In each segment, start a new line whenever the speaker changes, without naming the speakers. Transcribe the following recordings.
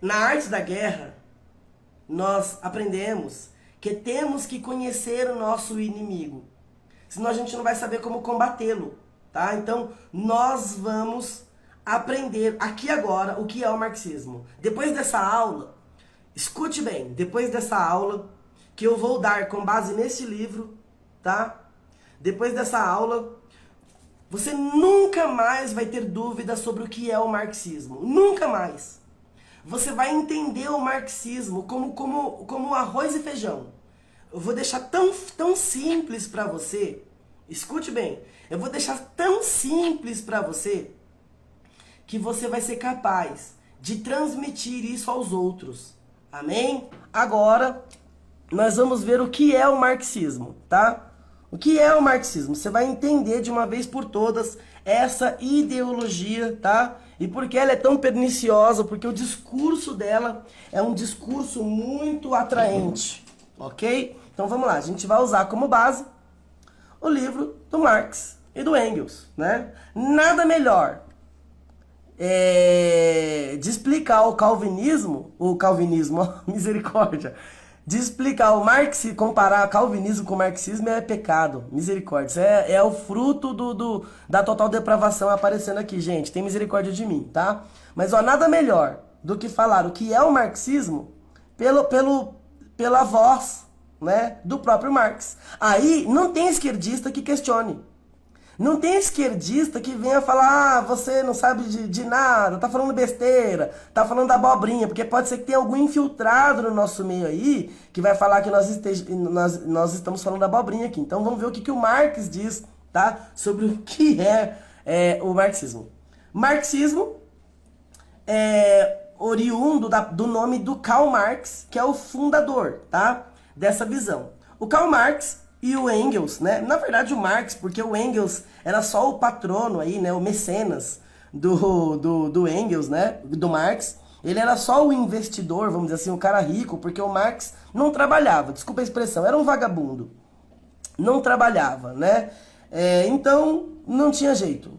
Na arte da guerra, nós aprendemos que temos que conhecer o nosso inimigo, senão a gente não vai saber como combatê-lo, tá? Então, nós vamos aprender aqui agora o que é o marxismo. Depois dessa aula, escute bem, depois dessa aula que eu vou dar com base nesse livro, tá? Depois dessa aula, você nunca mais vai ter dúvida sobre o que é o marxismo. Nunca mais. Você vai entender o marxismo como arroz e feijão. Eu vou deixar tão simples para você. Escute bem. Eu vou deixar tão simples para você que você vai ser capaz de transmitir isso aos outros. Amém? Agora, nós vamos ver o que é o marxismo, tá? O que é o marxismo? Você vai entender de uma vez por todas essa ideologia, tá? E por que ela é tão perniciosa? Porque o discurso dela é um discurso muito atraente, ok? Então vamos lá, a gente vai usar como base o livro do Marx e do Engels, né? Nada melhor de explicar o calvinismo, misericórdia, de explicar o Marx, comparar calvinismo com marxismo é pecado, misericórdia. Isso é o fruto da total depravação aparecendo aqui, gente. Tem misericórdia de mim, tá? Mas ó, nada melhor do que falar o que é o marxismo pela voz, né, do próprio Marx. Aí não tem esquerdista que questione. Não tem esquerdista que venha falar, você não sabe de nada, tá falando besteira, tá falando abobrinha, porque pode ser que tenha algum infiltrado no nosso meio aí, que vai falar que nós estamos falando abobrinha aqui. Então vamos ver o que o Marx diz, tá? Sobre o que é o marxismo. Marxismo é oriundo do nome do Karl Marx, que é o fundador, tá? Dessa visão. O Karl Marx e o Engels, né? Na verdade o Marx, porque o Engels era só o patrono aí, né? O mecenas do Engels, né? Do Marx. Ele era só o investidor, vamos dizer assim, o cara rico, porque o Marx não trabalhava, desculpa a expressão, era um vagabundo. Não trabalhava, né? Então, não tinha jeito.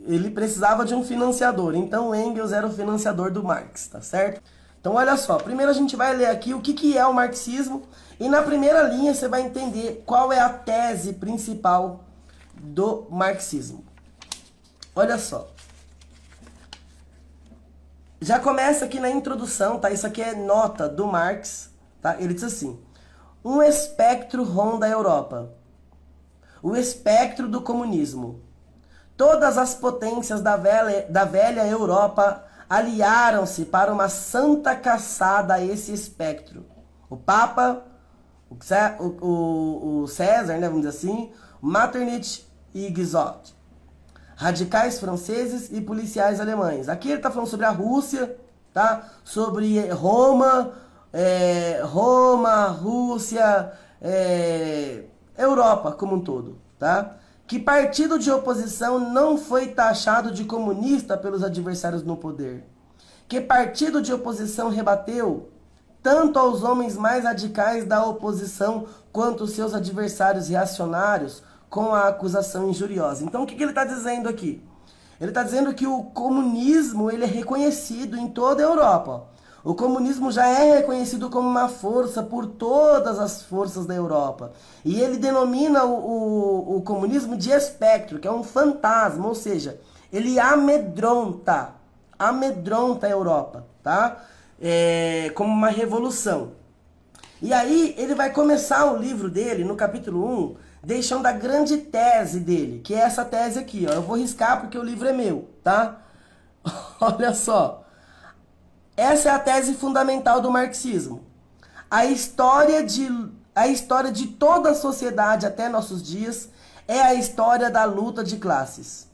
Ele precisava de um financiador, então o Engels era o financiador do Marx, tá certo? Então olha só, primeiro a gente vai ler aqui o que é o marxismo e na primeira linha você vai entender qual é a tese principal do marxismo. Olha só. Já começa aqui na introdução, tá? Isso aqui é nota do Marx, tá? Ele diz assim: um espectro ronda a Europa. O espectro do comunismo. Todas as potências da velha Europa aliaram-se para uma santa caçada a esse espectro. O Papa, o César, né, vamos dizer assim, Metternich e Guizot. Radicais franceses e policiais alemães. Aqui ele está falando sobre a Rússia, tá? Sobre Roma, Rússia, Europa como um todo, tá? Que partido de oposição não foi taxado de comunista pelos adversários no poder? Que partido de oposição rebateu tanto aos homens mais radicais da oposição quanto os seus adversários reacionários com a acusação injuriosa? Então o que ele está dizendo aqui? Ele está dizendo que o comunismo ele é reconhecido em toda a Europa. O comunismo já é reconhecido como uma força por todas as forças da Europa. E ele denomina o comunismo de espectro, que é um fantasma, ou seja, ele amedronta a Europa, tá? Como uma revolução. E aí ele vai começar o livro dele, no capítulo 1, deixando a grande tese dele, que é essa tese aqui, ó. Eu vou riscar porque o livro é meu, tá? Olha só. Essa é a tese fundamental do marxismo. A história de toda a sociedade até nossos dias é a história da luta de classes.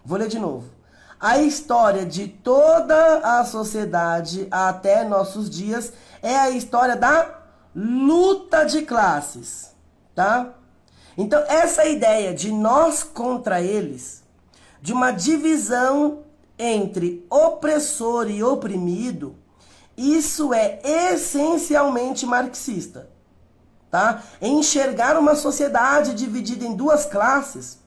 Vou ler de novo. A história de toda a sociedade até nossos dias é a história da luta de classes, tá? Então, essa ideia de nós contra eles, de uma divisão entre opressor e oprimido, isso é essencialmente marxista, tá? Enxergar uma sociedade dividida em duas classes,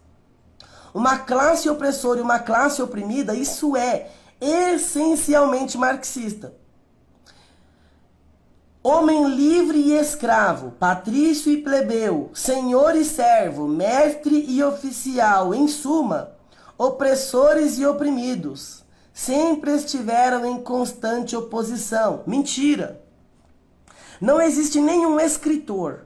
uma classe opressora e uma classe oprimida, isso é essencialmente marxista. Homem livre e escravo, patrício e plebeu, senhor e servo, mestre e oficial, em suma, opressores e oprimidos, sempre estiveram em constante oposição. Mentira! Não existe nenhum escritor,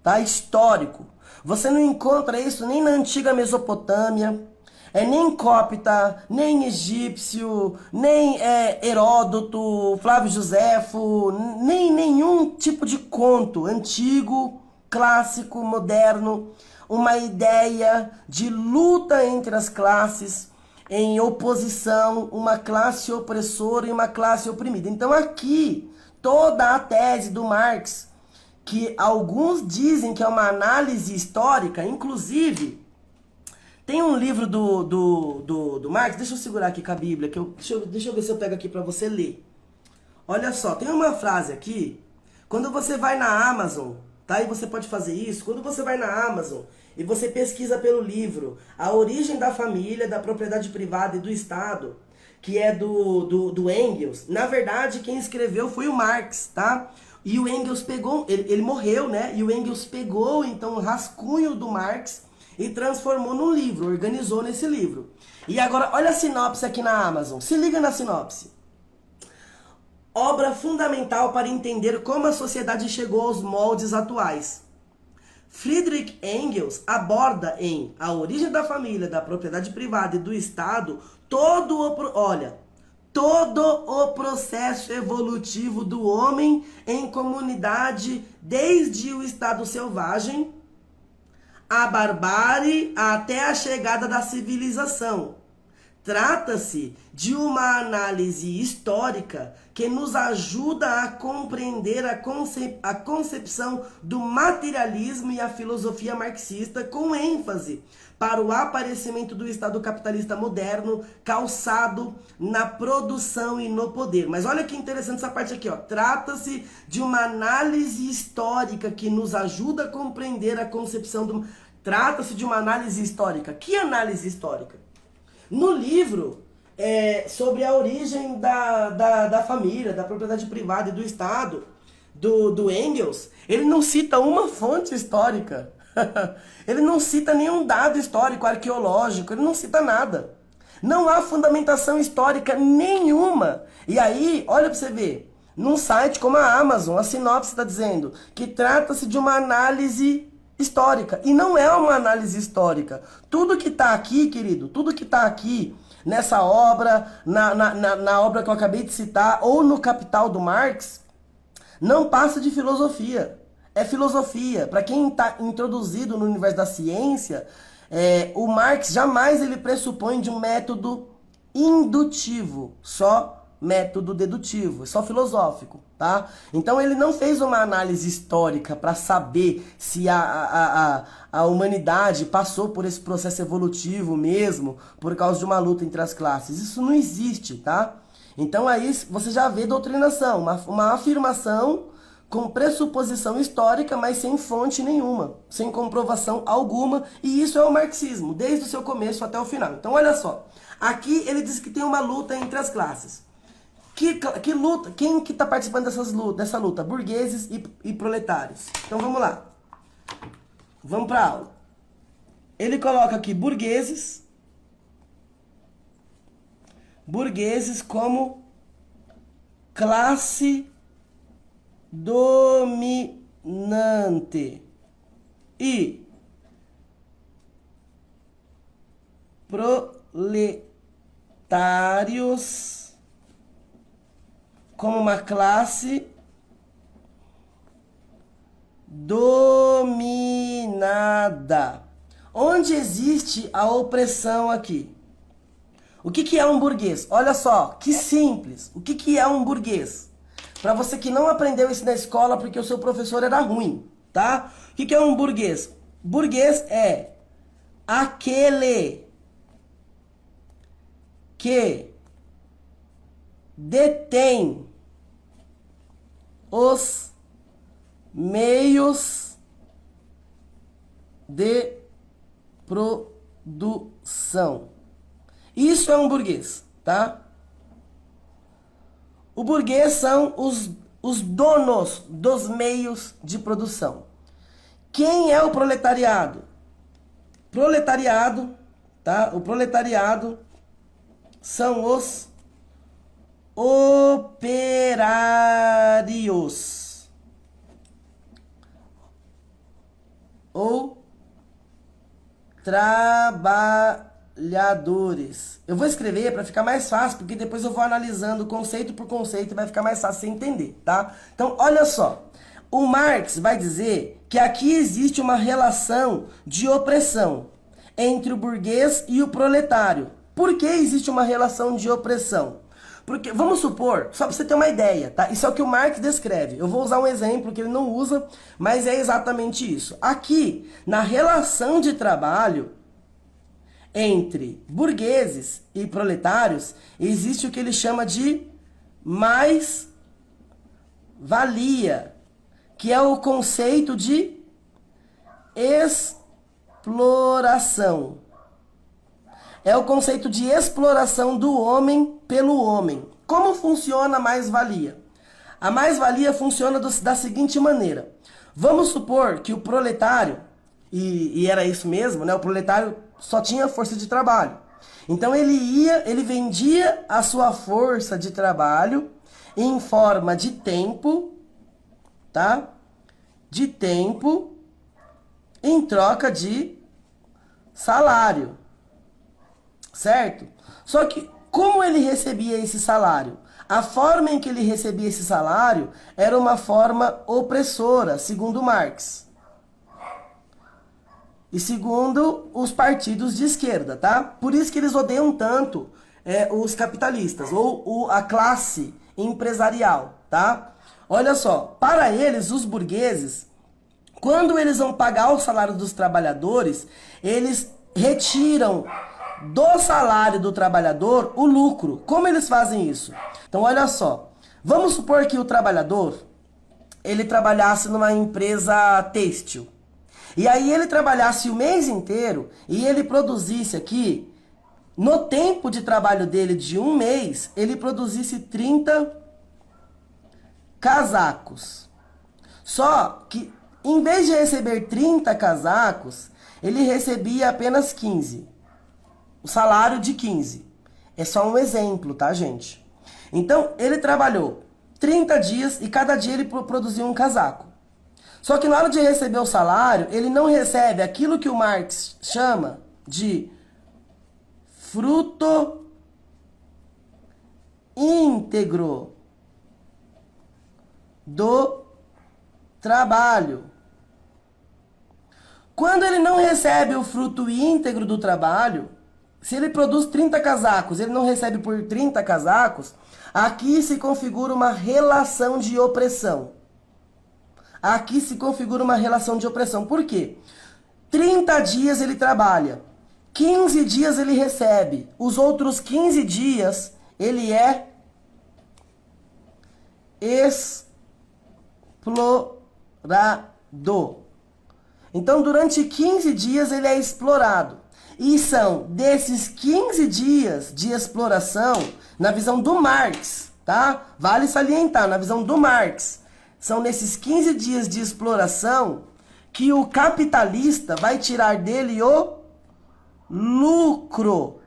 tá, histórico. Você não encontra isso nem na antiga Mesopotâmia, nem cópita, nem egípcio, nem Heródoto, Flávio Joséfo, nem nenhum tipo de conto antigo, clássico, moderno, uma ideia de luta entre as classes, em oposição, uma classe opressora e uma classe oprimida. Então aqui, toda a tese do Marx, que alguns dizem que é uma análise histórica, inclusive, tem um livro do Marx, deixa eu segurar aqui com a Bíblia, deixa eu ver se eu pego aqui para você ler. Olha só, tem uma frase aqui, quando você vai na Amazon, tá? E você pode fazer isso, quando você vai na Amazon e você pesquisa pelo livro A Origem da Família, da Propriedade Privada e do Estado, que é do Engels, na verdade quem escreveu foi o Marx, tá? E o Engels pegou, ele morreu, né? E o Engels pegou então o rascunho do Marx e transformou num livro, organizou nesse livro. E agora, olha a sinopse aqui na Amazon. Se liga na sinopse. Obra fundamental para entender como a sociedade chegou aos moldes atuais. Friedrich Engels aborda em A Origem da Família, da Propriedade Privada e do Estado todo o processo evolutivo do homem em comunidade, desde o estado selvagem, a barbárie até a chegada da civilização. Trata-se de uma análise histórica que nos ajuda a compreender a concepção do materialismo e a filosofia marxista, com ênfase para o aparecimento do Estado capitalista moderno, calçado na produção e no poder. Mas olha que interessante essa parte aqui, ó. Trata-se de uma análise histórica que nos ajuda a compreender a concepção do... Trata-se de uma análise histórica. Que análise histórica? No livro, sobre a origem da família, da propriedade privada e do Estado, do Engels, ele não cita uma fonte histórica. Ele não cita nenhum dado histórico, arqueológico, ele não cita nada. Não há fundamentação histórica nenhuma. E aí, olha para você ver, num site como a Amazon, a sinopse está dizendo que trata-se de uma análise histórica. E não é uma análise histórica. Tudo que está aqui, querido, tudo que está aqui nessa obra, na obra que eu acabei de citar, ou no Capital do Marx, não passa de filosofia. É filosofia. Para quem está introduzido no universo da ciência, o Marx jamais ele pressupõe de um método indutivo, só método dedutivo, só filosófico, tá? Então ele não fez uma análise histórica para saber se a humanidade passou por esse processo evolutivo mesmo, por causa de uma luta entre as classes. Isso não existe, tá? Então aí você já vê doutrinação, uma afirmação com pressuposição histórica, mas sem fonte nenhuma, sem comprovação alguma, e isso é o marxismo, desde o seu começo até o final. Então olha só, aqui ele diz que tem uma luta entre as classes. Que luta? Quem que está participando dessa luta? Burgueses e proletários. Então vamos lá. Vamos para a aula. Ele coloca aqui burgueses como classe dominante e proletários como uma classe dominada. Onde existe a opressão aqui? O que é um burguês? Olha só, que simples. O que é um burguês? Para você que não aprendeu isso na escola porque o seu professor era ruim, tá? O que é um burguês? Burguês é aquele que detém os meios de produção. Isso é um burguês, tá? O burguês são os donos dos meios de produção. Quem é o proletariado? Proletariado, tá? O proletariado são os operários ou trabalhadores. Eu vou escrever para ficar mais fácil, porque depois eu vou analisando conceito por conceito e vai ficar mais fácil você entender, tá? Então, olha só. O Marx vai dizer que aqui existe uma relação de opressão entre o burguês e o proletário. Por que existe uma relação de opressão? Porque, vamos supor, só para você ter uma ideia, tá? Isso é o que o Marx descreve. Eu vou usar um exemplo que ele não usa, mas é exatamente isso. Aqui, na relação de trabalho entre burgueses e proletários, existe o que ele chama de mais-valia, que é o conceito de exploração. É o conceito de exploração do homem pelo homem. Como funciona a mais-valia? A mais-valia funciona da seguinte maneira. Vamos supor que o proletário, e era isso mesmo, né? O proletário só tinha força de trabalho. Então ele vendia a sua força de trabalho em forma de tempo, tá? De tempo em troca de salário, certo? Só que como ele recebia esse salário? A forma em que ele recebia esse salário era uma forma opressora, segundo Marx. E segundo os partidos de esquerda, tá? Por isso que eles odeiam tanto os capitalistas, ou a classe empresarial, tá? Olha só, para eles, os burgueses, quando eles vão pagar o salário dos trabalhadores, eles retiram do salário do trabalhador o lucro. Como eles fazem isso? Então, olha só. Vamos supor que o trabalhador, ele trabalhasse numa empresa têxtil. E aí ele trabalhasse o mês inteiro e ele produzisse aqui, no tempo de trabalho dele de um mês, ele produzisse 30 casacos. Só que, em vez de receber 30 casacos, ele recebia apenas 15. O salário de 15. É só um exemplo, tá, gente? Então, ele trabalhou 30 dias e cada dia ele produziu um casaco. Só que na hora de receber o salário, ele não recebe aquilo que o Marx chama de fruto íntegro do trabalho. Quando ele não recebe o fruto íntegro do trabalho, se ele produz 30 casacos, ele não recebe por 30 casacos, aqui se configura uma relação de opressão. Aqui se configura uma relação de opressão. Por quê? 30 dias ele trabalha, 15 dias ele recebe, os outros 15 dias ele é explorado. Então, durante 15 dias ele é explorado. E são desses 15 dias de exploração, na visão do Marx, tá? Vale salientar, na visão do Marx, são nesses 15 dias de exploração que o capitalista vai tirar dele o lucro.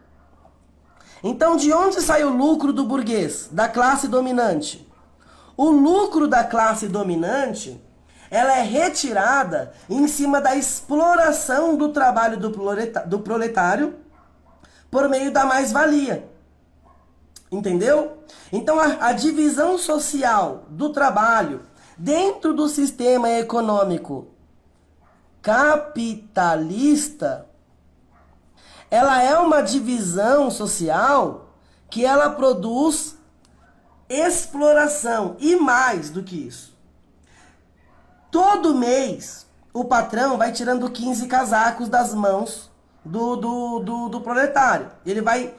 Então, de onde sai o lucro do burguês, da classe dominante? O lucro da classe dominante, ela é retirada em cima da exploração do trabalho do proletário por meio da mais-valia. Entendeu? Então, a divisão social do trabalho dentro do sistema econômico capitalista, ela é uma divisão social que ela produz exploração. E mais do que isso, todo mês o patrão vai tirando 15 casacos das mãos do proletário. Ele vai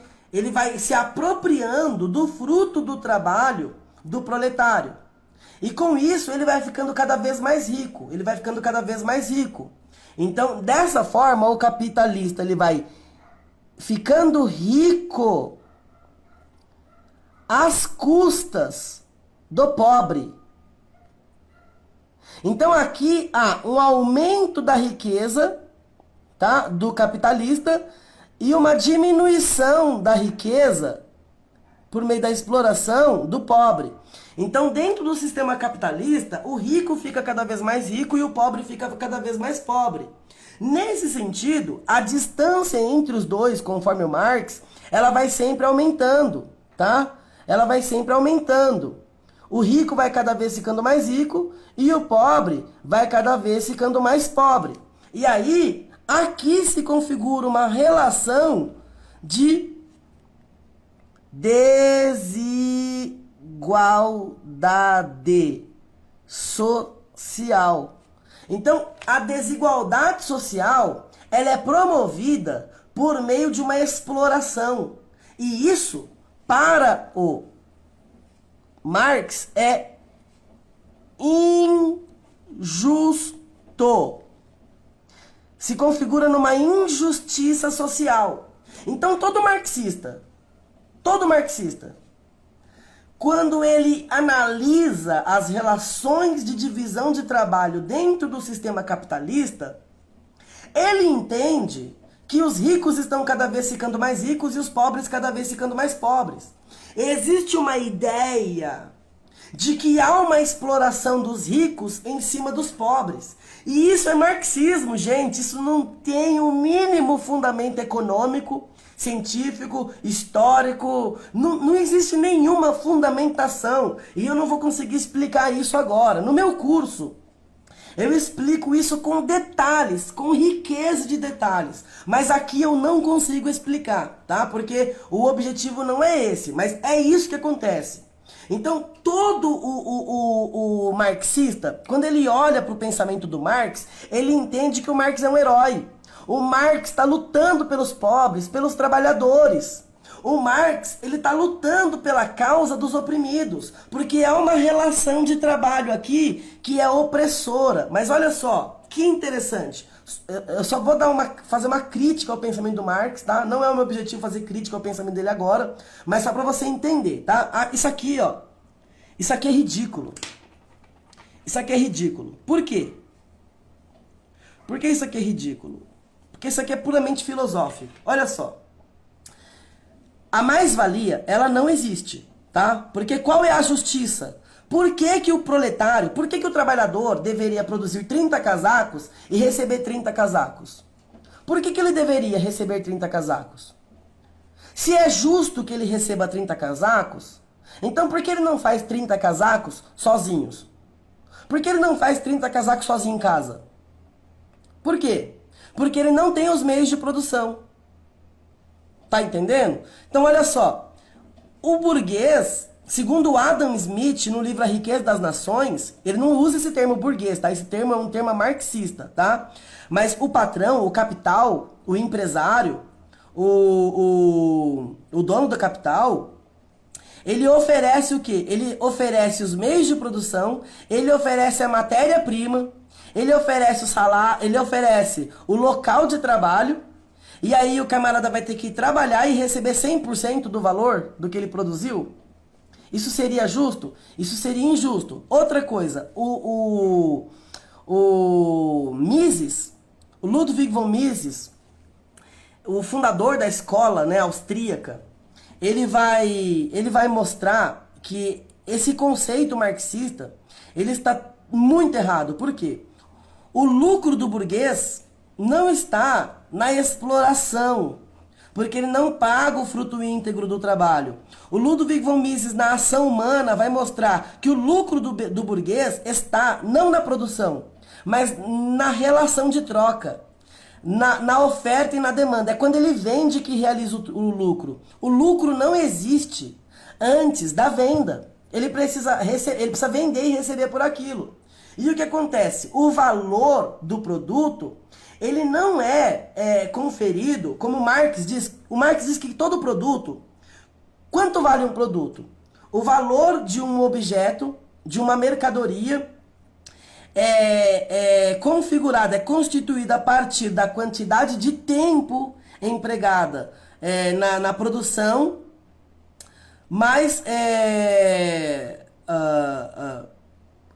se apropriando do fruto do trabalho do proletário. E com isso ele vai ficando cada vez mais rico. Ele vai ficando cada vez mais rico. Então, dessa forma, o capitalista ele vai ficando rico às custas do pobre. Então aqui há um aumento da riqueza, tá, do capitalista e uma diminuição da riqueza por meio da exploração do pobre. Então, dentro do sistema capitalista, o rico fica cada vez mais rico e o pobre fica cada vez mais pobre. Nesse sentido, a distância entre os dois, conforme o Marx, ela vai sempre aumentando, tá? Ela vai sempre aumentando. O rico vai cada vez ficando mais rico e o pobre vai cada vez ficando mais pobre. E aí, aqui se configura uma relação de desigualdade social. Então, a desigualdade social, ela é promovida por meio de uma exploração. E isso, para o Marx, é injusto. Se configura numa injustiça social. Então, todo marxista, quando ele analisa as relações de divisão de trabalho dentro do sistema capitalista, ele entende que os ricos estão cada vez ficando mais ricos e os pobres cada vez ficando mais pobres. Existe uma ideia de que há uma exploração dos ricos em cima dos pobres. E isso é marxismo, gente. Isso não tem o mínimo fundamento econômico, científico, histórico. Não existe nenhuma fundamentação. E eu não vou conseguir explicar isso agora. No meu curso, eu explico isso com detalhes, com riqueza de detalhes. Mas aqui eu não consigo explicar, tá? Porque o objetivo não é esse, mas é isso que acontece. Então, todo o marxista, quando ele olha para o pensamento do Marx, ele entende que o Marx é um herói. O Marx está lutando pelos pobres, pelos trabalhadores. O Marx, ele está lutando pela causa dos oprimidos, porque há uma relação de trabalho aqui que é opressora. Mas olha só, que interessante. Eu só vou fazer uma crítica ao pensamento do Marx, tá? Não é o meu objetivo fazer crítica ao pensamento dele agora, mas só para você entender, tá? Isso aqui, ó. Isso aqui é ridículo. Isso aqui é ridículo. Por quê? Por que isso aqui é ridículo? Porque isso aqui é puramente filosófico. Olha só. A mais-valia, ela não existe, tá? Porque qual é a justiça? Por que que o proletário, por que que o trabalhador deveria produzir 30 casacos e receber 30 casacos? Por que que ele deveria receber 30 casacos? Se é justo que ele receba 30 casacos, então por que ele não faz 30 casacos sozinhos? Por que ele não faz 30 casacos sozinho em casa? Por quê? Porque ele não tem os meios de produção. Tá entendendo? Então olha só, o burguês, segundo Adam Smith, no livro A Riqueza das Nações, ele não usa esse termo burguês, tá? Esse termo é um termo marxista, tá? Mas o patrão, o capital, o empresário, o dono do capital, ele oferece o quê? Ele oferece os meios de produção, ele oferece a matéria-prima, ele oferece o salário, ele oferece o local de trabalho, e aí o camarada vai ter que trabalhar e receber 100% do valor do que ele produziu? Isso seria justo? Isso seria injusto. Outra coisa, o Mises, o Ludwig von Mises, o fundador da escola, né, austríaca, ele vai mostrar que esse conceito marxista, ele está muito errado. Por quê? O lucro do burguês não está na exploração, porque ele não paga o fruto íntegro do trabalho. O Ludwig von Mises, na ação humana, vai mostrar que o lucro do burguês está não na produção, mas na relação de troca, na oferta e na demanda. É quando ele vende que realiza o lucro. O lucro não existe antes da venda. Ele precisa vender e receber por aquilo. E o que acontece? O valor do produto, ele não é conferido, como Marx diz. O Marx diz que todo produto, quanto vale um produto? O valor de um objeto, de uma mercadoria, configurada, é constituída a partir da quantidade de tempo empregada na produção, mais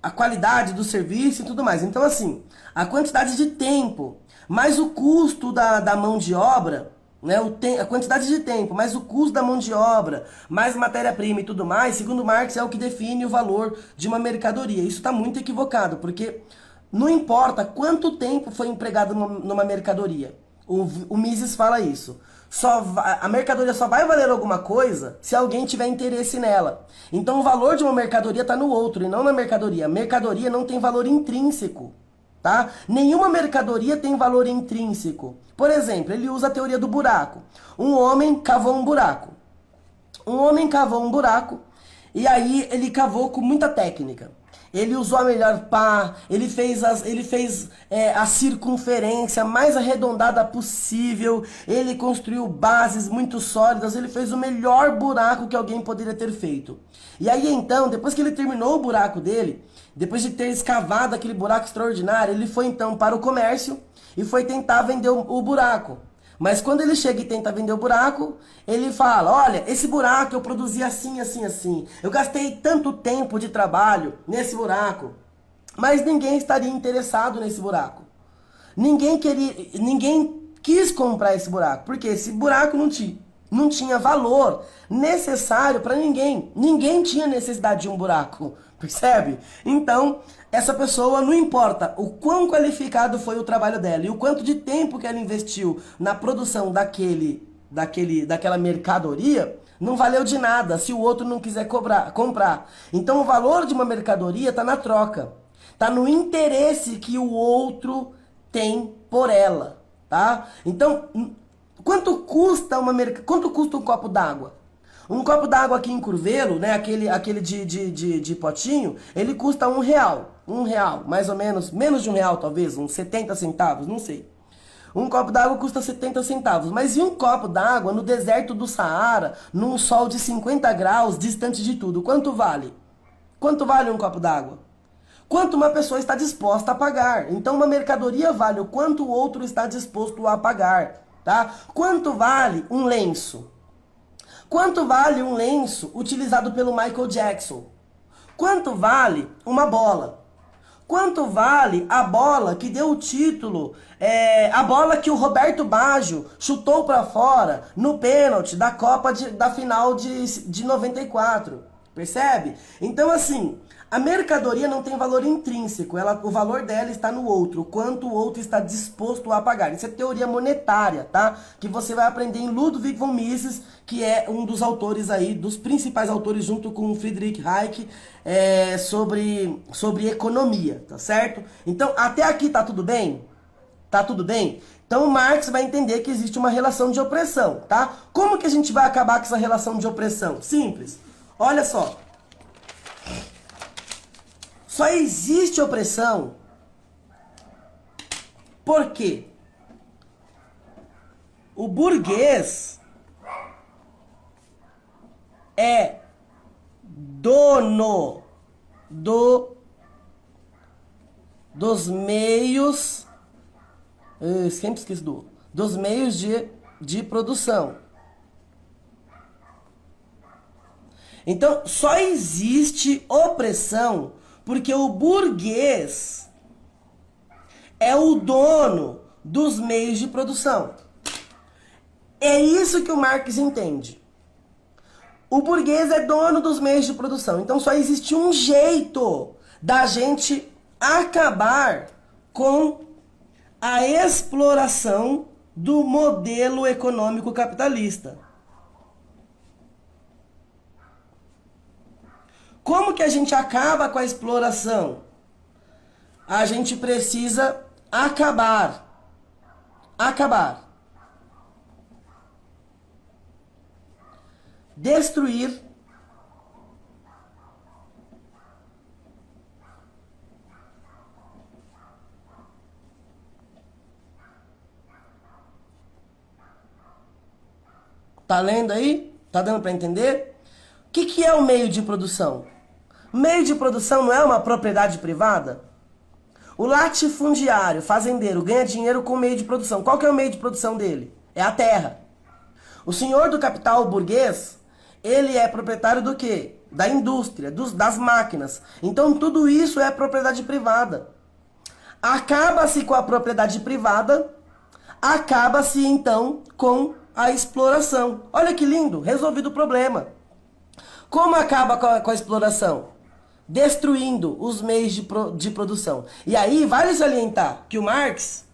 a qualidade do serviço e tudo mais. Então, assim, a quantidade de tempo, mais o custo da mão de obra, né, a quantidade de tempo, mais o custo da mão de obra, mais matéria-prima e tudo mais, segundo Marx, é o que define o valor de uma mercadoria. Isso está muito equivocado, porque não importa quanto tempo foi empregado numa mercadoria. O Mises fala isso. A mercadoria só vai valer alguma coisa se alguém tiver interesse nela. Então o valor de uma mercadoria está no outro e não na mercadoria. A mercadoria não tem valor intrínseco, tá? Nenhuma mercadoria tem valor intrínseco. Por exemplo, ele usa a teoria do buraco. Um homem cavou um buraco. Um homem cavou um buraco e aí ele cavou com muita técnica. Ele usou a melhor pá, ele fez a circunferência mais arredondada possível, ele construiu bases muito sólidas, ele fez o melhor buraco que alguém poderia ter feito. E aí então, depois que ele terminou o buraco dele, depois de ter escavado aquele buraco extraordinário, ele foi então para o comércio e foi tentar vender o buraco. Mas quando ele chega e tenta vender o buraco, ele fala, olha, esse buraco eu produzi assim, assim, assim. Eu gastei tanto tempo de trabalho nesse buraco, mas ninguém estaria interessado nesse buraco. Ninguém quis comprar esse buraco, porque esse buraco não tinha valor necessário para ninguém. Ninguém tinha necessidade de um buraco, percebe? Então, essa pessoa, não importa o quão qualificado foi o trabalho dela e o quanto de tempo que ela investiu na produção daquela mercadoria, não valeu de nada se o outro não quiser comprar. Então o valor de uma mercadoria está na troca, está no interesse que o outro tem por ela, tá? Então, quanto custa um copo d'água? Um copo d'água aqui em Curvelo, né, aquele de potinho, ele custa R$1. R$1, mais ou menos de R$1 talvez, uns 70 centavos, não sei. Um copo d'água custa 70 centavos. Mas e um copo d'água no deserto do Saara, num sol de 50 graus, distante de tudo? Quanto vale? Quanto vale um copo d'água? Quanto uma pessoa está disposta a pagar. Então uma mercadoria vale o quanto o outro está disposto a pagar, tá? Quanto vale um lenço? Quanto vale um lenço utilizado pelo Michael Jackson? Quanto vale uma bola? Quanto vale a bola que deu o título, a bola que o Roberto Baggio chutou para fora no pênalti da Copa da final de 94? Percebe? Então, assim, a mercadoria não tem valor intrínseco, o valor dela está no outro, o quanto o outro está disposto a pagar. Isso é teoria monetária, tá? Que você vai aprender em Ludwig von Mises, que é um dos autores aí, dos principais autores, junto com Friedrich Hayek, sobre economia, tá certo? Então, até aqui tá tudo bem? Tá tudo bem? Então, Marx vai entender que existe uma relação de opressão, tá? Como que a gente vai acabar com essa relação de opressão? Simples. Olha só. Só existe opressão porque o burguês é dono dos meios, eu sempre esqueço dos meios de produção. Então, só existe opressão porque o burguês é o dono dos meios de produção. É isso que o Marx entende. O burguês é dono dos meios de produção. Então só existe um jeito da gente acabar com a exploração do modelo econômico capitalista. Como que a gente acaba com a exploração? A gente precisa acabar. Destruir Tá lendo aí? Tá dando para entender? O que é o meio de produção? Meio de produção não é uma propriedade privada? O latifundiário, fazendeiro, ganha dinheiro com o meio de produção. Qual que é o meio de produção dele? É a terra. O senhor do capital burguês, Ele é proprietário do quê? Da indústria, das máquinas. Então tudo isso é propriedade privada. Acaba-se com a propriedade privada, acaba-se então com a exploração. Olha que lindo, resolvido o problema. Como acaba com a exploração? Destruindo os meios de produção. E aí vale salientar que o Marx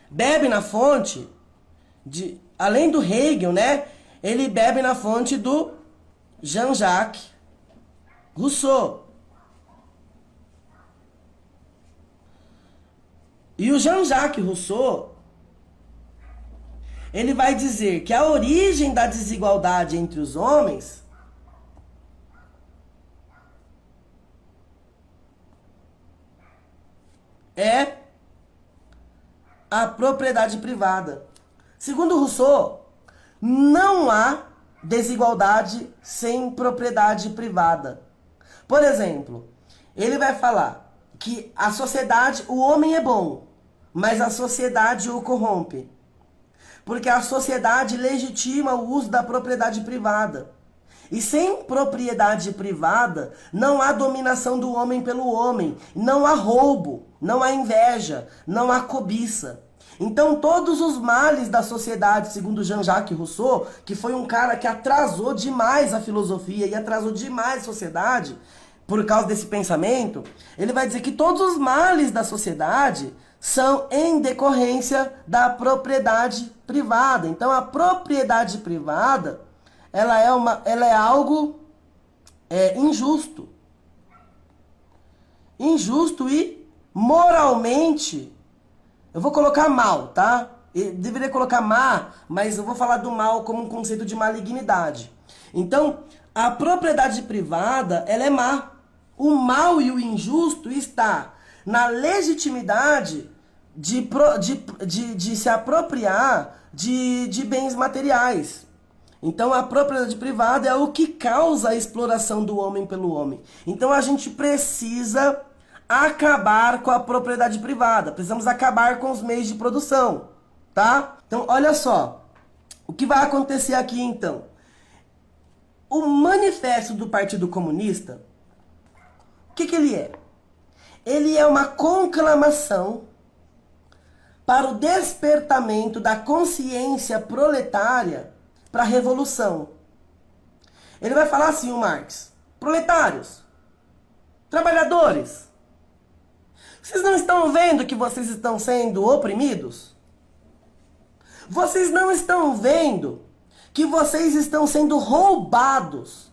bebe na fonte, além do Hegel, né? Ele bebe na fonte do Jean-Jacques Rousseau. E o Jean-Jacques Rousseau, ele vai dizer que a origem da desigualdade entre os homens é a propriedade privada. Segundo Rousseau, não há desigualdade sem propriedade privada. Por exemplo, ele vai falar que a sociedade, o homem é bom, mas a sociedade o corrompe. Porque a sociedade legitima o uso da propriedade privada. E sem propriedade privada, não há dominação do homem pelo homem, não há roubo, não há inveja, não há cobiça. Então todos os males da sociedade, segundo Jean-Jacques Rousseau, que foi um cara que atrasou demais a filosofia e atrasou demais a sociedade, por causa desse pensamento, ele vai dizer que todos os males da sociedade são em decorrência da propriedade privada. Então a propriedade privada, ela é algo injusto. Injusto e moralmente, eu vou colocar mal, tá? Eu deveria colocar má, mas eu vou falar do mal como um conceito de malignidade. Então, a propriedade privada, ela é má. O mal e o injusto está na legitimidade de se apropriar de bens materiais. Então a propriedade privada é o que causa a exploração do homem pelo homem. Então a gente precisa acabar com a propriedade privada. Precisamos acabar com os meios de produção, tá? Então olha só, o que vai acontecer aqui então? O manifesto do Partido Comunista, o que ele é? Ele é uma conclamação para o despertamento da consciência proletária para a revolução. Ele vai falar assim, o Marx: proletários, trabalhadores, vocês não estão vendo que vocês estão sendo oprimidos? Vocês não estão vendo que vocês estão sendo roubados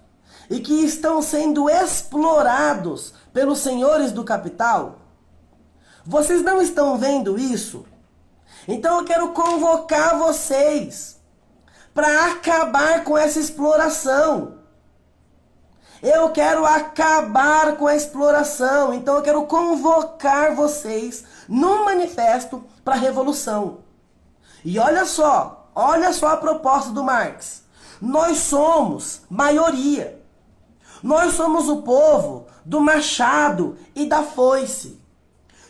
e que estão sendo explorados pelos senhores do capital? Vocês não estão vendo isso? Então eu quero convocar vocês para acabar com essa exploração. Eu quero acabar com a exploração. Então eu quero convocar vocês num manifesto para a revolução. E olha só a proposta do Marx. Nós somos maioria. Nós somos o povo do machado e da foice.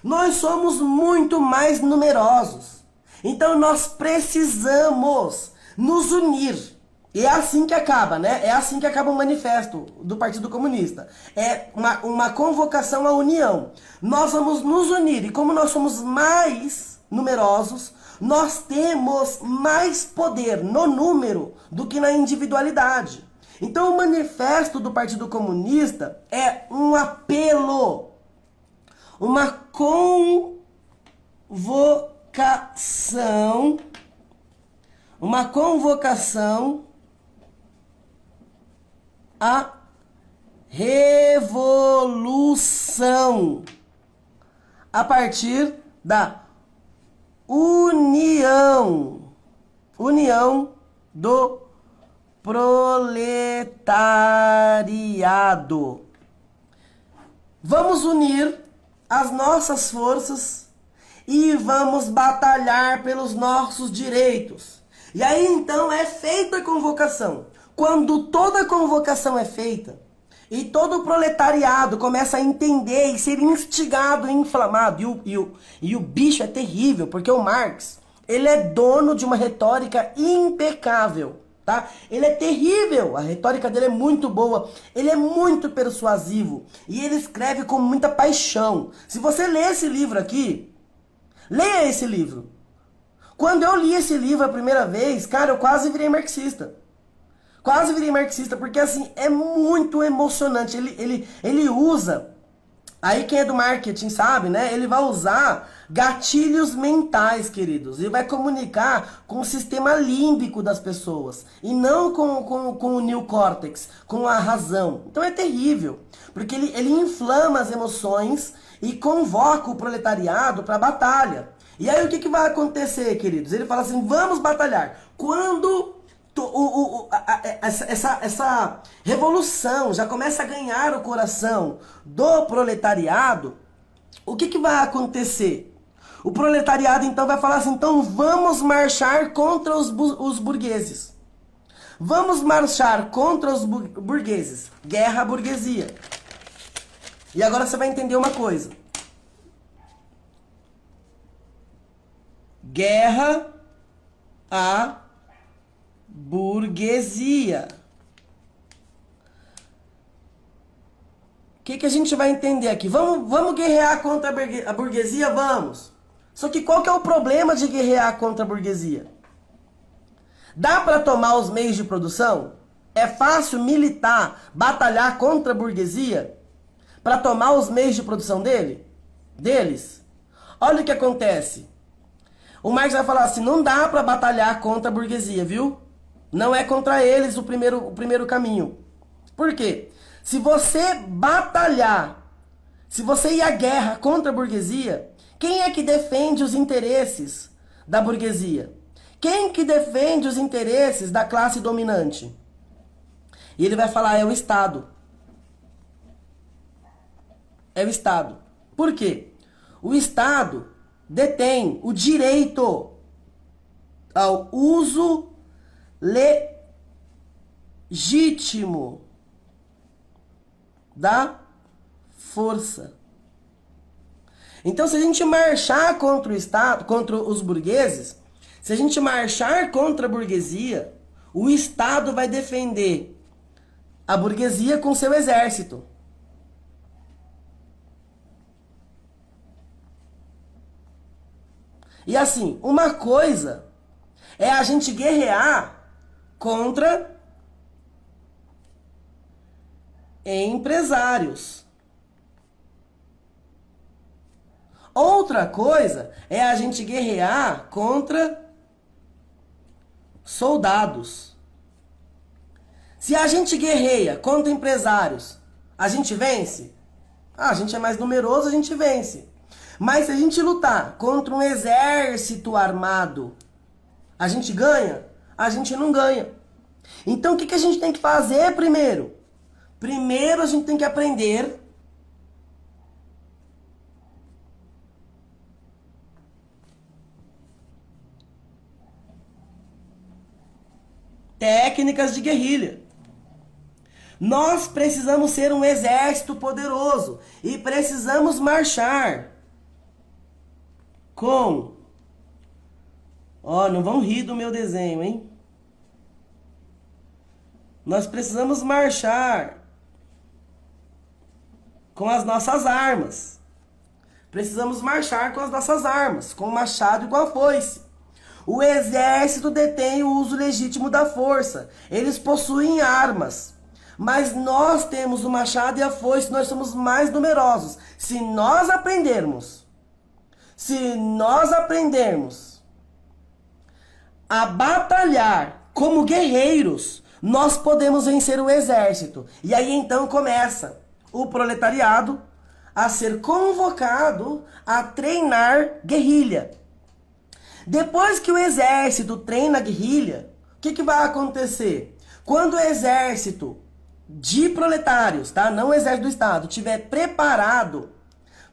Nós somos muito mais numerosos. Então nós precisamos nos unir. E é assim que acaba, né? É assim que acaba o manifesto do Partido Comunista. É uma convocação à união. Nós vamos nos unir. E como nós somos mais numerosos, nós temos mais poder no número do que na individualidade. Então o manifesto do Partido Comunista é um apelo, uma convocação à revolução a partir da união do proletariado. Vamos unir as nossas forças e vamos batalhar pelos nossos direitos. E aí então é feita a convocação. Quando toda a convocação é feita e todo o proletariado começa a entender e ser instigado e inflamado, e o bicho é terrível, porque o Marx, ele é dono de uma retórica impecável. tá? Ele é terrível, a retórica dele é muito boa, ele é muito persuasivo e ele escreve com muita paixão. Se você ler esse livro aqui, leia esse livro. Quando eu li esse livro a primeira vez, cara, eu quase virei marxista. Quase virei marxista, porque assim, é muito emocionante. Ele usa, aí quem é do marketing sabe, né? Ele vai usar gatilhos mentais, queridos. Ele vai comunicar com o sistema límbico das pessoas. E não com o neocórtex, com a razão. Então é terrível, porque ele inflama as emoções e convoca o proletariado para a batalha. E aí o que vai acontecer, queridos? Ele fala assim, vamos batalhar. Quando essa revolução já começa a ganhar o coração do proletariado, o que vai acontecer? O proletariado então vai falar assim, então vamos marchar contra os burgueses. Vamos marchar contra os burgueses. Guerra à burguesia. E agora você vai entender uma coisa. Guerra à burguesia. O que a gente vai entender aqui? Vamos guerrear contra a burguesia? Vamos. Só que qual que é o problema de guerrear contra a burguesia? Dá para tomar os meios de produção? É fácil militar, batalhar contra a burguesia para tomar os meios de produção deles? Olha o que acontece. O Marx vai falar assim, não dá para batalhar contra a burguesia, viu? Não é contra eles o primeiro caminho. Por quê? Se você batalhar, se você ir à guerra contra a burguesia, quem é que defende os interesses da burguesia? Quem que defende os interesses da classe dominante? E ele vai falar, é o Estado. É o Estado. Por quê? O Estado detém o direito ao uso legítimo da força. Então, se a gente marchar contra o Estado, contra os burgueses, se a gente marchar contra a burguesia, o Estado vai defender a burguesia com seu exército. E assim, uma coisa é a gente guerrear contra empresários. Outra coisa é a gente guerrear contra soldados. Se a gente guerreia contra empresários, a gente vence? Ah, a gente é mais numeroso, a gente vence. Mas se a gente lutar contra um exército armado, a gente ganha? A gente não ganha. Então o que a gente tem que fazer primeiro? Primeiro a gente tem que aprender técnicas de guerrilha. Nós precisamos ser um exército poderoso e precisamos marchar com... Ó, não vão rir do meu desenho, hein? Nós precisamos marchar com as nossas armas. Precisamos marchar com as nossas armas, com o machado e com a foice. O exército detém o uso legítimo da força. Eles possuem armas. Mas nós temos o machado e a foice, nós somos mais numerosos. Se nós aprendermos a batalhar como guerreiros, nós podemos vencer o exército. E aí então começa o proletariado a ser convocado a treinar guerrilha. Depois que o exército treina a guerrilha, o que vai acontecer? Quando o exército de proletários, tá? Não o exército do Estado, estiver preparado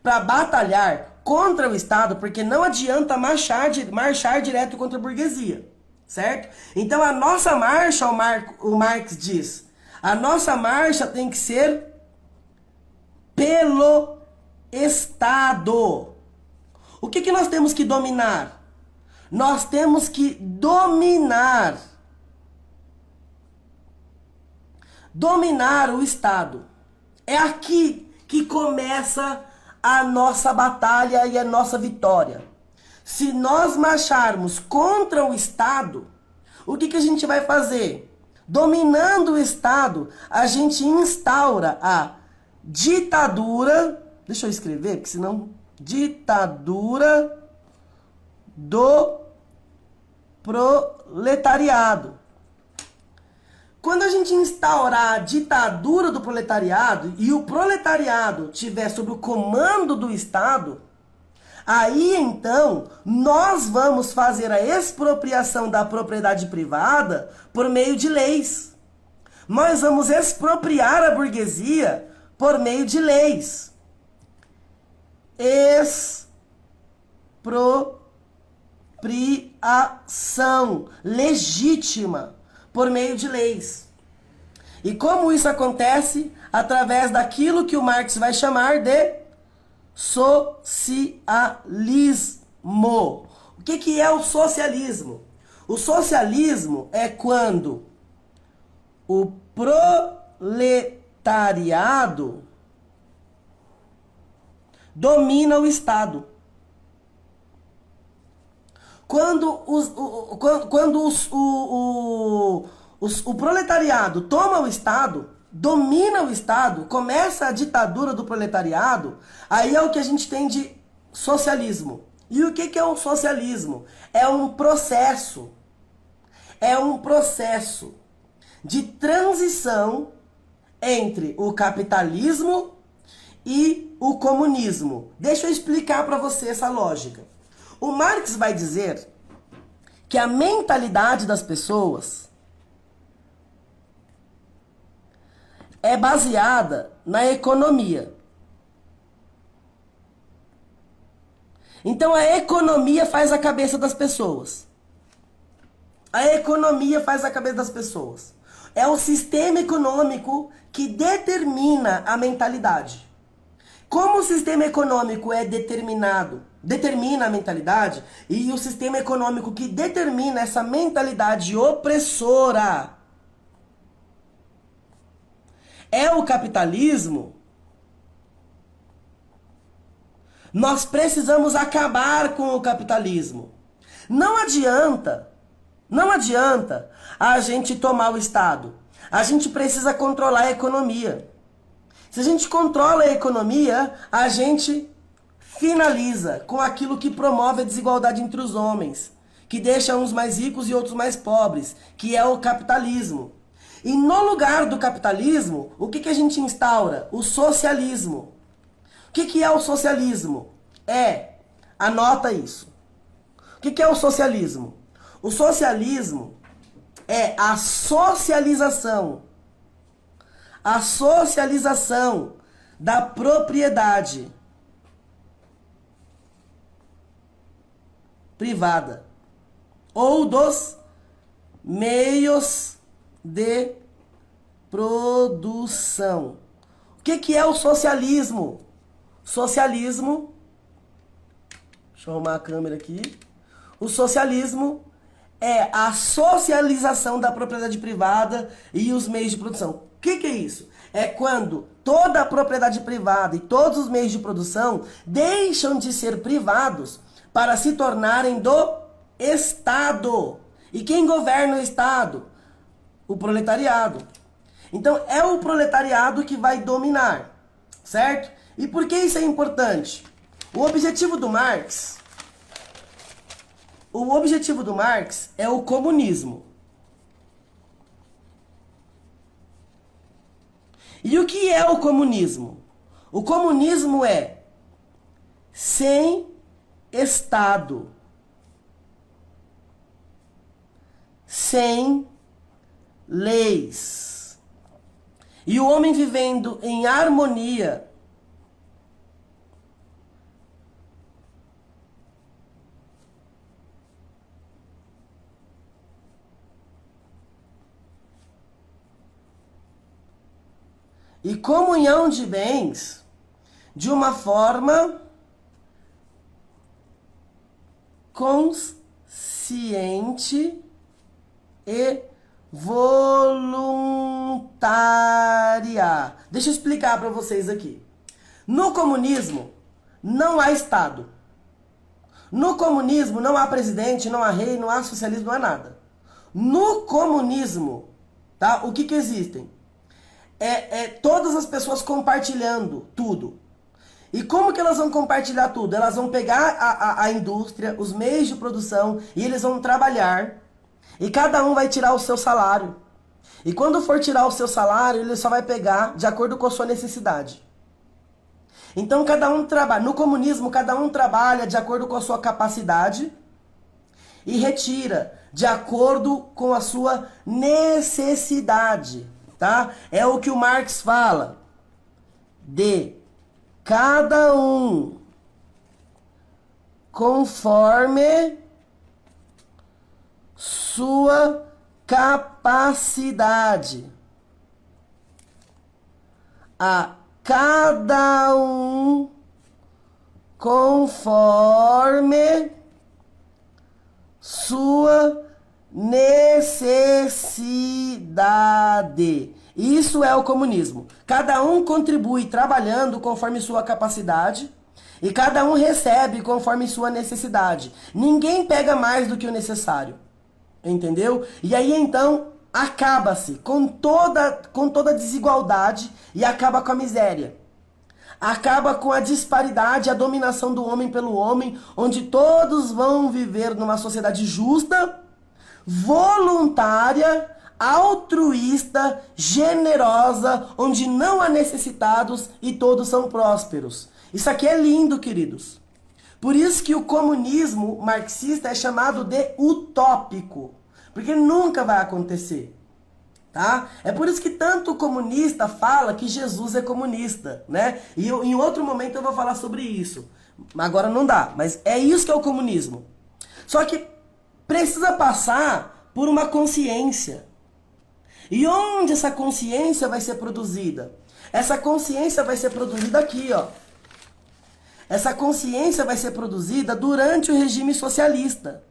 para batalhar contra o Estado, porque não adianta marchar direto contra a burguesia, certo? Então a nossa marcha, o Marx diz, a nossa marcha tem que ser pelo Estado. O que nós temos que dominar? Nós temos que dominar dominar o Estado. É aqui que começa a nossa batalha e a nossa vitória. Se nós marcharmos contra o Estado, o que a gente vai fazer? Dominando o Estado, a gente instaura a ditadura, deixa eu escrever, porque senão, ditadura do proletariado. Quando a gente instaurar a ditadura do proletariado e o proletariado estiver sob o comando do Estado, aí então nós vamos fazer a expropriação da propriedade privada por meio de leis. Nós vamos expropriar a burguesia por meio de leis. Expropriação legítima por meio de leis. E como isso acontece? Através daquilo que o Marx vai chamar de socialismo. O que é o socialismo? O socialismo é quando o proletariado domina o Estado. Quando o proletariado toma o Estado, domina o Estado, começa a ditadura do proletariado, aí é o que a gente tem de socialismo. E o que é o socialismo? É um processo. É um processo de transição entre o capitalismo e o comunismo. Deixa eu explicar para você essa lógica. O Marx vai dizer que a mentalidade das pessoas é baseada na economia. Então a economia faz a cabeça das pessoas. A economia faz a cabeça das pessoas. É o sistema econômico que determina a mentalidade. Como o sistema econômico determina a mentalidade, e o sistema econômico que determina essa mentalidade opressora é o capitalismo, nós precisamos acabar com o capitalismo. Não adianta a gente tomar o Estado. A gente precisa controlar a economia. Se a gente controla a economia, a gente finaliza com aquilo que promove a desigualdade entre os homens, que deixa uns mais ricos e outros mais pobres, que é o capitalismo. E no lugar do capitalismo, o que a gente instaura? O socialismo. O que é o socialismo? Anota isso. O que é o socialismo? O socialismo é a socialização da propriedade privada ou dos meios de produção. O que é o socialismo? Socialismo, deixa eu arrumar a câmera aqui. O socialismo é a socialização da propriedade privada e os meios de produção. O que é isso? É quando toda a propriedade privada e todos os meios de produção deixam de ser privados para se tornarem do Estado. E quem governa o Estado? O proletariado. Então é o proletariado que vai dominar, certo? E por que isso é importante? O objetivo do Marx é o comunismo. E o que é o comunismo? O comunismo é sem Estado, sem leis, e o homem vivendo em harmonia e comunhão de bens de uma forma consciente e voluntária. Deixa eu explicar para vocês aqui. No comunismo, não há Estado. No comunismo, não há presidente, não há rei, não há socialismo, não há nada. No comunismo, tá? O que existem? Todas as pessoas compartilhando tudo. E como que elas vão compartilhar tudo? Elas vão pegar a indústria, os meios de produção, e eles vão trabalhar. E cada um vai tirar o seu salário. E quando for tirar o seu salário, ele só vai pegar de acordo com a sua necessidade. Então cada um trabalha. No comunismo, cada um trabalha de acordo com a sua capacidade e retira de acordo com a sua necessidade, tá? É o que o Marx fala. De cada um conforme sua capacidade. A cada um conforme sua necessidade. Isso é o comunismo. Cada um contribui trabalhando conforme sua capacidade e cada um recebe conforme sua necessidade. Ninguém pega mais do que o necessário. Entendeu? E aí então acaba-se com toda a desigualdade e acaba com a miséria. Acaba com a disparidade, a dominação do homem pelo homem, onde todos vão viver numa sociedade justa, voluntária, altruísta, generosa, onde não há necessitados e todos são prósperos. Isso aqui é lindo, queridos. Por isso que o comunismo marxista é chamado de utópico, porque nunca vai acontecer, tá? É por isso que tanto comunista fala que Jesus é comunista, né? E em outro momento eu vou falar sobre isso. Agora não dá, mas é isso que é o comunismo. Só que precisa passar por uma consciência. E onde essa consciência vai ser produzida? Essa consciência vai ser produzida aqui, ó. Essa consciência vai ser produzida durante o regime socialista.